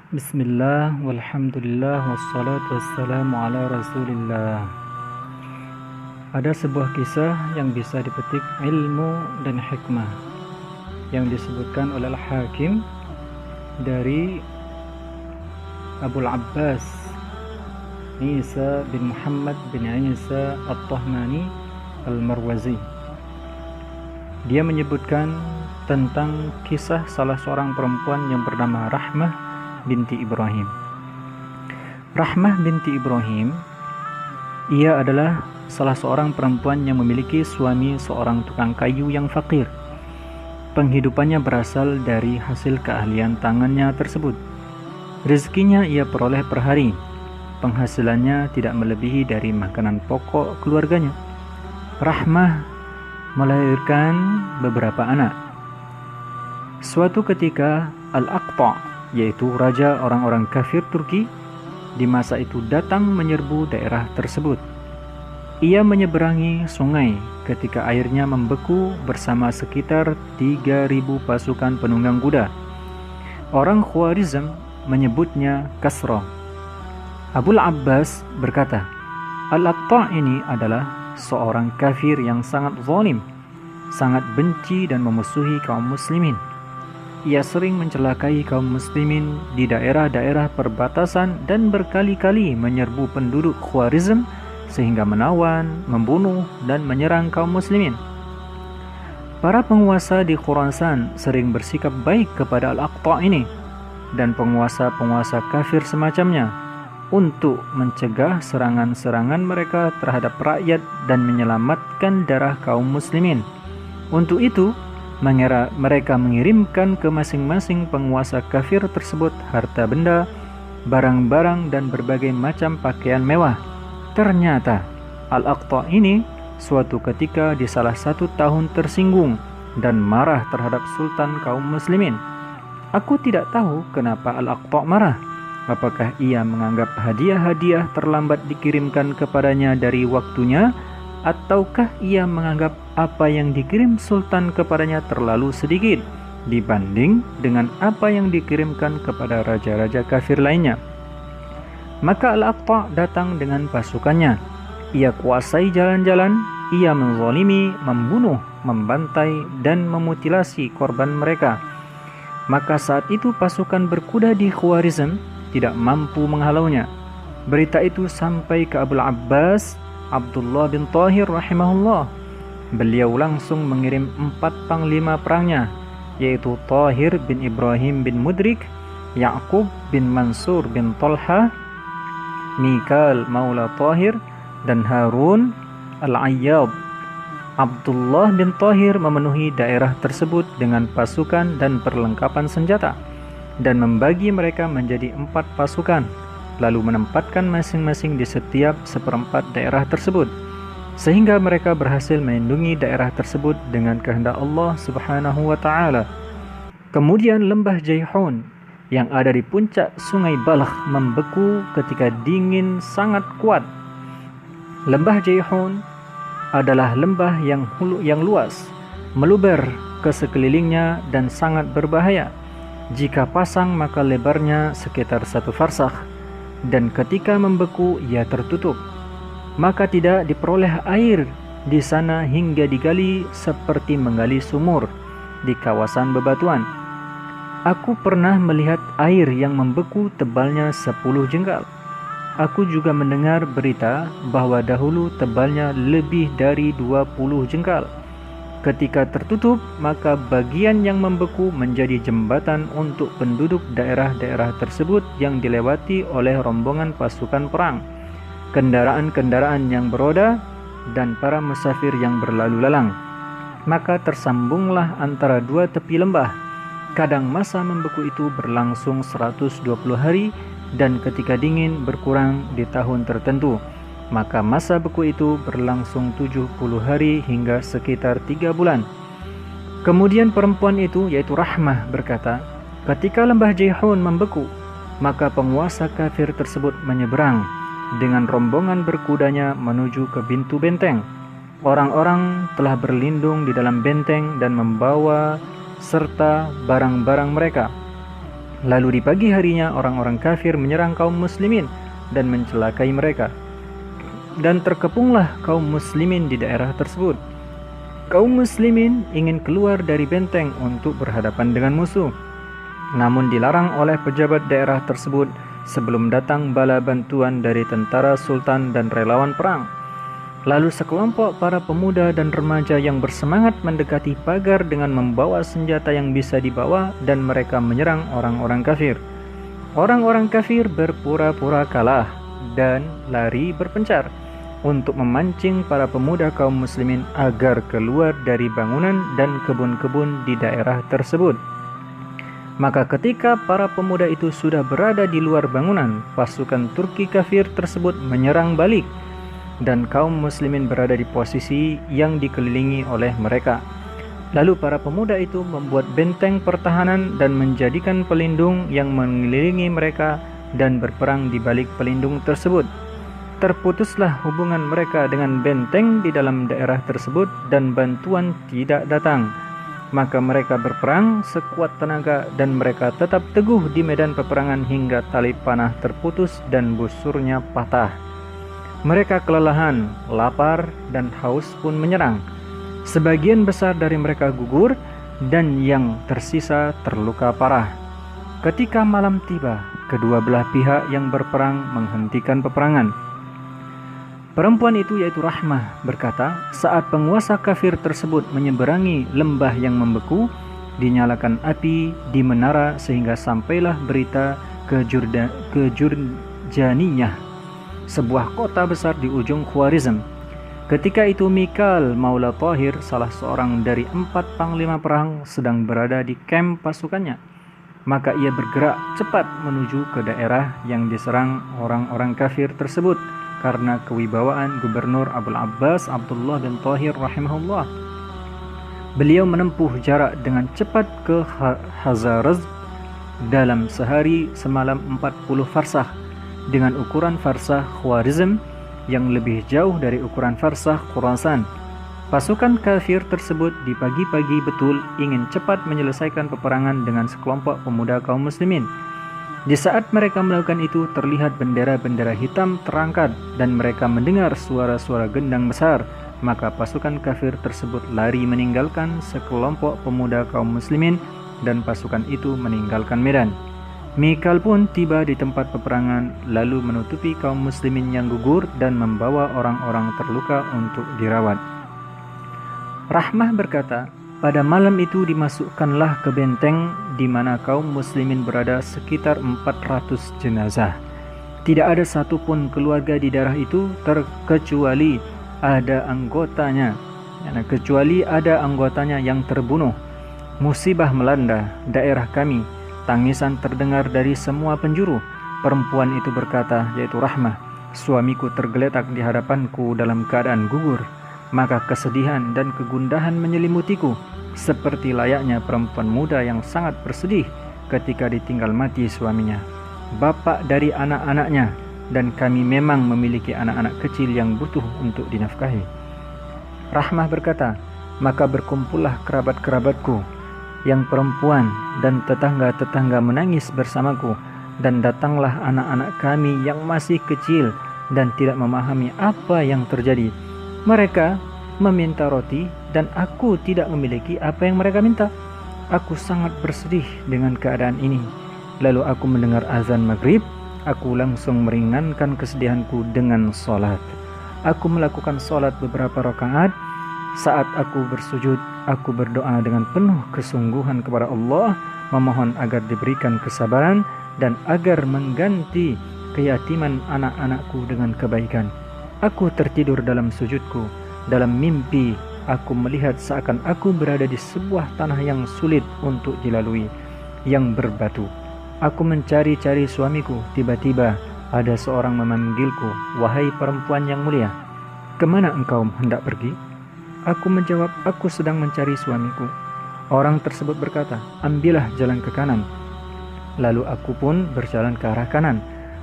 Bismillah, walhamdulillah, wassalatu wassalamu ala rasulillah. Ada sebuah kisah yang bisa dipetik ilmu dan hikmah yang disebutkan oleh Al-Hakim dari Abul Abbas Isa bin Muhammad bin Isa At-Tahmani Al-Marwazi. Dia menyebutkan tentang kisah salah seorang perempuan yang bernama Rahmah binti Ibrahim. Rahmah binti Ibrahim, ia adalah salah seorang perempuan yang memiliki suami seorang tukang kayu yang fakir. Penghidupannya berasal dari hasil keahlian tangannya tersebut. Rezekinya ia peroleh per hari. Penghasilannya tidak melebihi dari makanan pokok keluarganya. Rahmah melahirkan beberapa anak. Suatu ketika Al-Aqta', yaitu raja orang-orang kafir Turki, di masa itu datang menyerbu daerah tersebut. Ia menyeberangi sungai ketika airnya membeku bersama sekitar 3.000 pasukan penunggang kuda. Orang Khwarizm menyebutnya Kasra. Abul Abbas berkata, Al-Aqta' ini adalah seorang kafir yang sangat zalim, sangat benci dan memusuhi kaum muslimin. Ia sering mencelakai kaum muslimin di daerah-daerah perbatasan dan berkali-kali menyerbu penduduk Khwarizm sehingga menawan, membunuh, dan menyerang kaum muslimin. Para penguasa di Khurasan sering bersikap baik kepada Al-Aqta' ini dan penguasa-penguasa kafir semacamnya untuk mencegah serangan-serangan mereka terhadap rakyat dan menyelamatkan darah kaum muslimin. Untuk itu, mereka mengirimkan ke masing-masing penguasa kafir tersebut harta benda, barang-barang, dan berbagai macam pakaian mewah. Ternyata Al-Aqta' ini suatu ketika di salah satu tahun tersinggung dan marah terhadap sultan kaum muslimin. Aku tidak tahu kenapa Al-Aqta' marah. Apakah ia menganggap hadiah-hadiah terlambat dikirimkan kepadanya dari waktunya, ataukah ia menganggap apa yang dikirim sultan kepadanya terlalu sedikit dibanding dengan apa yang dikirimkan kepada raja-raja kafir lainnya. Maka Al-Aqta' datang dengan pasukannya. Ia kuasai jalan-jalan, ia menzalimi, membunuh, membantai, dan memutilasi korban mereka. Maka saat itu pasukan berkuda di Khwarizm tidak mampu menghalaunya. Berita itu sampai ke Abul Abbas Abdullah bin Tahir rahimahullah. Beliau langsung mengirim 4 panglima perangnya, yaitu Tahir bin Ibrahim bin Mudrik, Ya'qub bin Mansur bin Talha, Mikal Maula Tahir, dan Harun al-Ayyab. Abdullah bin Tahir memenuhi daerah tersebut dengan pasukan dan perlengkapan senjata dan membagi mereka menjadi 4 pasukan, lalu menempatkan masing-masing di setiap seperempat daerah tersebut, sehingga mereka berhasil melindungi daerah tersebut dengan kehendak Allah Subhanahu wa Ta'ala. Kemudian lembah Jayhun yang ada di puncak sungai Balkh membeku ketika dingin sangat kuat. Lembah Jayhun adalah lembah yang luas, meluber ke sekelilingnya dan sangat berbahaya. Jika pasang maka lebarnya sekitar 1 farsakh, dan ketika membeku ia tertutup. Maka tidak diperoleh air di sana hingga digali seperti menggali sumur di kawasan bebatuan. Aku pernah melihat air yang membeku tebalnya 10 jengkal. Aku juga mendengar berita bahwa dahulu tebalnya lebih dari 20 jengkal. Ketika tertutup, maka bagian yang membeku menjadi jembatan untuk penduduk daerah-daerah tersebut yang dilewati oleh rombongan pasukan perang, kendaraan-kendaraan yang beroda, dan para musafir yang berlalu lalang. Maka tersambunglah antara 2 tepi lembah. Kadang masa membeku itu berlangsung 120 hari, dan ketika dingin berkurang di tahun tertentu. Maka masa beku itu berlangsung 70 hari hingga sekitar 3 bulan. Kemudian perempuan itu, yaitu Rahmah, berkata, ketika lembah Jayhun membeku, maka penguasa kafir tersebut menyeberang dengan rombongan berkudanya menuju ke pintu benteng. Orang-orang telah berlindung di dalam benteng dan membawa serta barang-barang mereka. Lalu di pagi harinya orang-orang kafir menyerang kaum muslimin dan mencelakai mereka. Dan terkepunglah kaum muslimin di daerah tersebut. Kaum muslimin ingin keluar dari benteng untuk berhadapan dengan musuh, namun dilarang oleh pejabat daerah tersebut sebelum datang bala bantuan dari tentara sultan dan relawan perang. Lalu sekelompok para pemuda dan remaja yang bersemangat mendekati pagar dengan membawa senjata yang bisa dibawa dan mereka menyerang orang-orang kafir. Orang-orang kafir berpura-pura kalah dan lari berpencar untuk memancing para pemuda kaum muslimin agar keluar dari bangunan dan kebun-kebun di daerah tersebut. Maka ketika para pemuda itu sudah berada di luar bangunan, pasukan Turki kafir tersebut menyerang balik dan kaum muslimin berada di posisi yang dikelilingi oleh mereka. Lalu para pemuda itu membuat benteng pertahanan dan menjadikan pelindung yang mengelilingi mereka dan berperang di balik pelindung tersebut. Terputuslah hubungan mereka dengan benteng di dalam daerah tersebut dan bantuan tidak datang. Maka mereka berperang sekuat tenaga dan mereka tetap teguh di medan peperangan hingga tali panah terputus dan busurnya patah. Mereka kelelahan, lapar, dan haus pun menyerang. Sebagian besar dari mereka gugur dan yang tersisa terluka parah. Ketika malam tiba, kedua belah pihak yang berperang menghentikan peperangan. Perempuan itu yaitu Rahmah berkata, saat penguasa kafir tersebut menyeberangi lembah yang membeku, dinyalakan api di menara sehingga sampailah berita ke Jurjaniyah, sebuah kota besar di ujung Khwarizm. Ketika itu Mikal Maula Tahir, salah seorang dari 4 panglima perang, sedang berada di kamp pasukannya. Maka ia bergerak cepat menuju ke daerah yang diserang orang-orang kafir tersebut karena kewibawaan Gubernur Abul Abbas Abdullah bin Tahir rahimahullah. Beliau menempuh jarak dengan cepat ke Hazarazm dalam sehari semalam 40 farsah dengan ukuran farsah Khwarizm yang lebih jauh dari ukuran farsah Khurasan. Pasukan kafir tersebut di pagi-pagi betul ingin cepat menyelesaikan peperangan dengan sekelompok pemuda kaum muslimin. Di saat mereka melakukan itu, terlihat bendera-bendera hitam terangkat dan mereka mendengar suara-suara gendang besar. Maka pasukan kafir tersebut lari meninggalkan sekelompok pemuda kaum muslimin dan pasukan itu meninggalkan medan. Mikal pun tiba di tempat peperangan lalu menutupi kaum muslimin yang gugur dan membawa orang-orang terluka untuk dirawat. Rahmah berkata, pada malam itu dimasukkanlah ke benteng di mana kaum muslimin berada sekitar 400 jenazah. Tidak ada satupun keluarga di daerah itu kecuali ada anggotanya yang terbunuh. Musibah melanda daerah kami, tangisan terdengar dari semua penjuru. Perempuan itu berkata, yaitu Rahmah, suamiku tergeletak di hadapanku dalam keadaan gugur. Maka kesedihan dan kegundahan menyelimutiku, seperti layaknya perempuan muda yang sangat bersedih ketika ditinggal mati suaminya, bapak dari anak-anaknya, dan kami memang memiliki anak-anak kecil yang butuh untuk dinafkahi. Rahmah berkata, maka berkumpullah kerabat-kerabatku yang perempuan dan tetangga-tetangga menangis bersamaku, dan datanglah anak-anak kami yang masih kecil dan tidak memahami apa yang terjadi. Mereka meminta roti dan aku tidak memiliki apa yang mereka minta. Aku sangat bersedih dengan keadaan ini. Lalu aku mendengar azan maghrib. Aku langsung meringankan kesedihanku dengan sholat. Aku melakukan sholat beberapa rakaat. Saat aku bersujud, aku berdoa dengan penuh kesungguhan kepada Allah, memohon agar diberikan kesabaran dan agar mengganti keyatiman anak-anakku dengan kebaikan. Aku tertidur dalam sujudku. Dalam mimpi, aku melihat seakan aku berada di sebuah tanah yang sulit untuk dilalui, yang berbatu. Aku mencari-cari suamiku. Tiba-tiba ada seorang memanggilku, wahai perempuan yang mulia, kemana engkau hendak pergi? Aku menjawab, aku sedang mencari suamiku. Orang tersebut berkata, ambillah jalan ke kanan. Lalu aku pun berjalan ke arah kanan.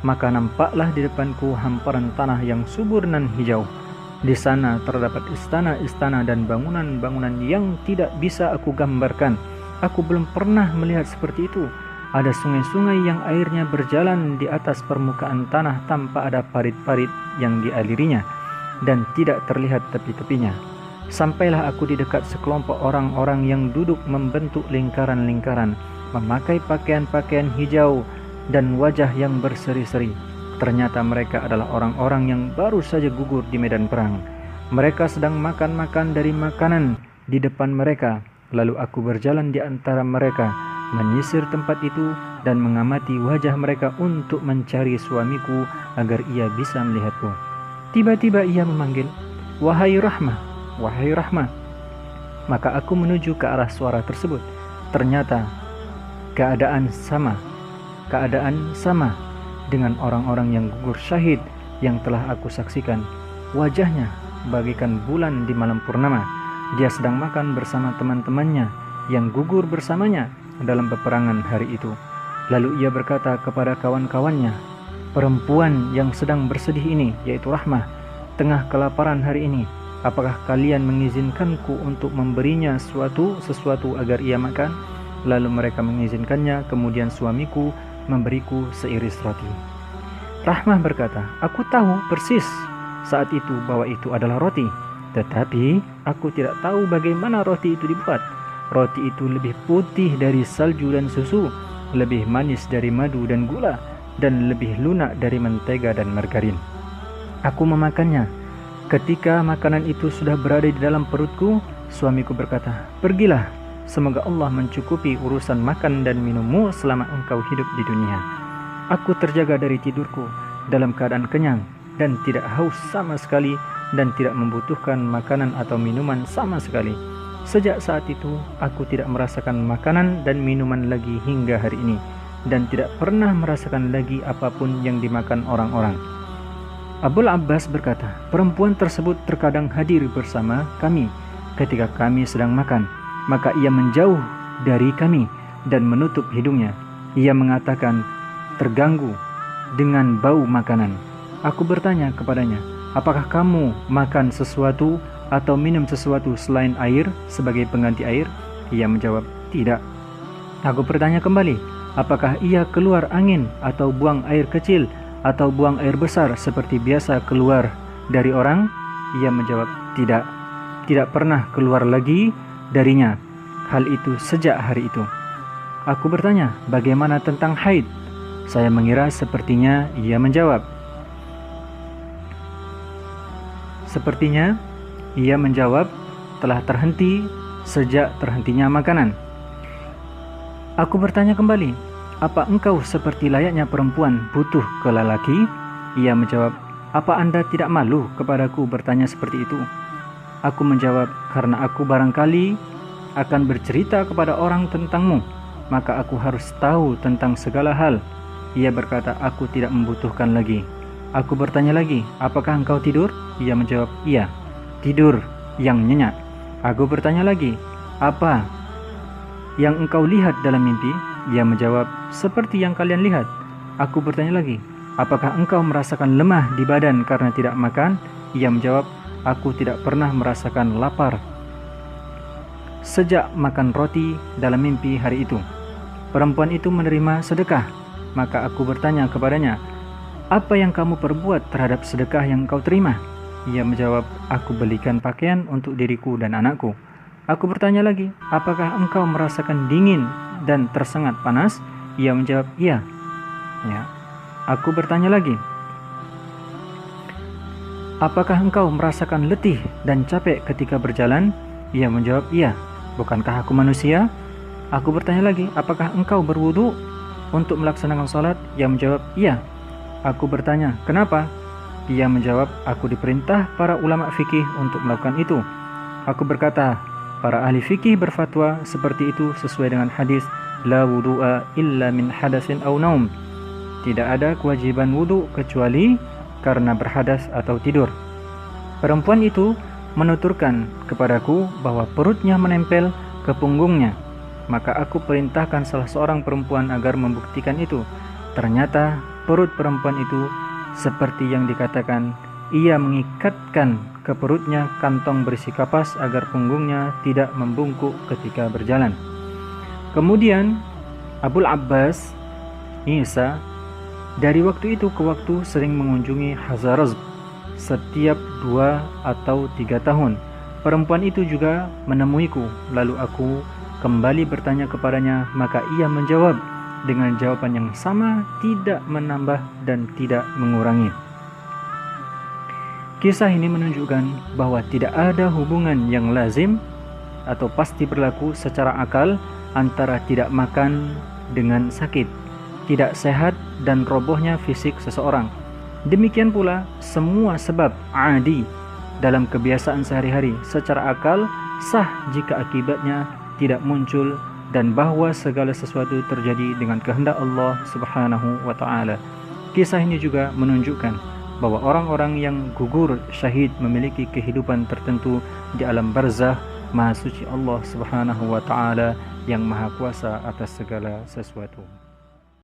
Maka nampaklah di depanku hamparan tanah yang subur dan hijau. Di sana terdapat istana-istana dan bangunan-bangunan yang tidak bisa aku gambarkan. Aku belum pernah melihat seperti itu. Ada sungai-sungai yang airnya berjalan di atas permukaan tanah tanpa ada parit-parit yang dialirinya, dan tidak terlihat tepi-tepinya. Sampailah aku di dekat sekelompok orang-orang yang duduk membentuk lingkaran-lingkaran, memakai pakaian-pakaian hijau dan wajah yang berseri-seri. Ternyata mereka adalah orang-orang yang baru saja gugur di medan perang. Mereka sedang makan-makan dari makanan di depan mereka. Lalu aku berjalan di antara mereka, menyisir tempat itu dan mengamati wajah mereka untuk mencari suamiku agar ia bisa melihatku. Tiba-tiba ia memanggil, "Wahai Rahmah, wahai Rahmah." Maka aku menuju ke arah suara tersebut. Ternyata keadaan sama dengan orang-orang yang gugur syahid yang telah aku saksikan. Wajahnya bagaikan bulan di malam purnama. Dia sedang makan bersama teman-temannya yang gugur bersamanya dalam peperangan hari itu. Lalu ia berkata kepada kawan-kawannya, "Perempuan yang sedang bersedih ini, yaitu Rahmah, tengah kelaparan hari ini. Apakah kalian mengizinkanku untuk memberinya sesuatu agar ia makan?" Lalu mereka mengizinkannya. Kemudian suamiku memberiku seiris roti. Rahmah berkata, "Aku tahu persis saat itu bahwa itu adalah roti. Tetapi aku tidak tahu bagaimana roti itu dibuat. Roti itu lebih putih dari salju dan susu, lebih manis dari madu dan gula, dan lebih lunak dari mentega dan margarin. Aku memakannya. Ketika makanan itu sudah berada di dalam perutku, suamiku berkata, 'Pergilah, semoga Allah mencukupi urusan makan dan minummu selama engkau hidup di dunia.' Aku terjaga dari tidurku dalam keadaan kenyang dan tidak haus sama sekali dan tidak membutuhkan makanan atau minuman sama sekali. Sejak saat itu, aku tidak merasakan makanan dan minuman lagi hingga hari ini, dan tidak pernah merasakan lagi apapun yang dimakan orang-orang." Abul Abbas berkata, "Perempuan tersebut terkadang hadir bersama kami ketika kami sedang makan, maka ia menjauh dari kami dan menutup hidungnya. Ia mengatakan terganggu dengan bau makanan. Aku bertanya kepadanya, 'Apakah kamu makan sesuatu atau minum sesuatu selain air sebagai pengganti air?' Ia menjawab, 'Tidak.' Aku bertanya kembali, 'Apakah ia keluar angin atau buang air kecil atau buang air besar seperti biasa keluar dari orang?' Ia menjawab, 'Tidak. Tidak pernah keluar lagi darinya hal itu sejak hari itu.' Aku bertanya, 'Bagaimana tentang haid?' Saya mengira sepertinya ia menjawab, telah terhenti sejak terhentinya makanan. Aku bertanya kembali, 'Apa engkau seperti layaknya perempuan butuh ke lelaki?' Ia menjawab, 'Apa Anda tidak malu kepadaku bertanya seperti itu?' Aku menjawab, 'Karena aku barangkali akan bercerita kepada orang tentangmu, maka aku harus tahu tentang segala hal.' Ia berkata, 'Aku tidak membutuhkan lagi.' Aku bertanya lagi, 'Apakah engkau tidur?' Ia menjawab, 'Iya, tidur yang nyenyak.' Aku bertanya lagi, 'Apa yang engkau lihat dalam mimpi?' Ia menjawab, 'Seperti yang kalian lihat.' Aku bertanya lagi, 'Apakah engkau merasakan lemah di badan karena tidak makan?' Ia menjawab, 'Aku tidak pernah merasakan lapar sejak makan roti dalam mimpi hari itu.' Perempuan itu menerima sedekah. Maka aku bertanya kepadanya, 'Apa yang kamu perbuat terhadap sedekah yang kau terima?' Ia menjawab, 'Aku belikan pakaian untuk diriku dan anakku.' Aku bertanya lagi, 'Apakah engkau merasakan dingin dan tersengat panas?' Ia menjawab, 'Iya.' Ya. Aku bertanya lagi, 'Apakah engkau merasakan letih dan capek ketika berjalan?' Ia menjawab, 'Iya.' 'Bukankah aku manusia?' Aku bertanya lagi, 'Apakah engkau berwudu untuk melaksanakan salat?' Ia menjawab, 'Iya.' Aku bertanya, 'Kenapa?' Ia menjawab, 'Aku diperintah para ulama fikih untuk melakukan itu.' Aku berkata, 'Para ahli fikih berfatwa seperti itu sesuai dengan hadis la wudu'a illa min hadasin aw naum.' Tidak ada kewajiban wudu kecuali karena berhadas atau tidur." Perempuan itu menuturkan kepadaku bahwa perutnya menempel ke punggungnya. Maka aku perintahkan salah seorang perempuan agar membuktikan itu. Ternyata perut perempuan itu seperti yang dikatakan. Ia mengikatkan ke perutnya kantong berisi kapas agar punggungnya tidak membungkuk ketika berjalan. Kemudian Abul Abbas Isa dari waktu itu ke waktu sering mengunjungi Hazarazm setiap 2 atau 3 tahun. Perempuan itu juga menemuiku, lalu aku kembali bertanya kepadanya, maka ia menjawab dengan jawaban yang sama, tidak menambah dan tidak mengurangi. Kisah ini menunjukkan bahwa tidak ada hubungan yang lazim atau pasti berlaku secara akal antara tidak makan dengan sakit, tidak sehat dan robohnya fisik seseorang. Demikian pula semua sebab adi dalam kebiasaan sehari-hari secara akal sah jika akibatnya tidak muncul, dan bahwa segala sesuatu terjadi dengan kehendak Allah Subhanahu wa taala. Kisah ini juga menunjukkan bahwa orang-orang yang gugur syahid memiliki kehidupan tertentu di alam barzakh. Maha suci Allah Subhanahu wa taala yang maha kuasa atas segala sesuatu.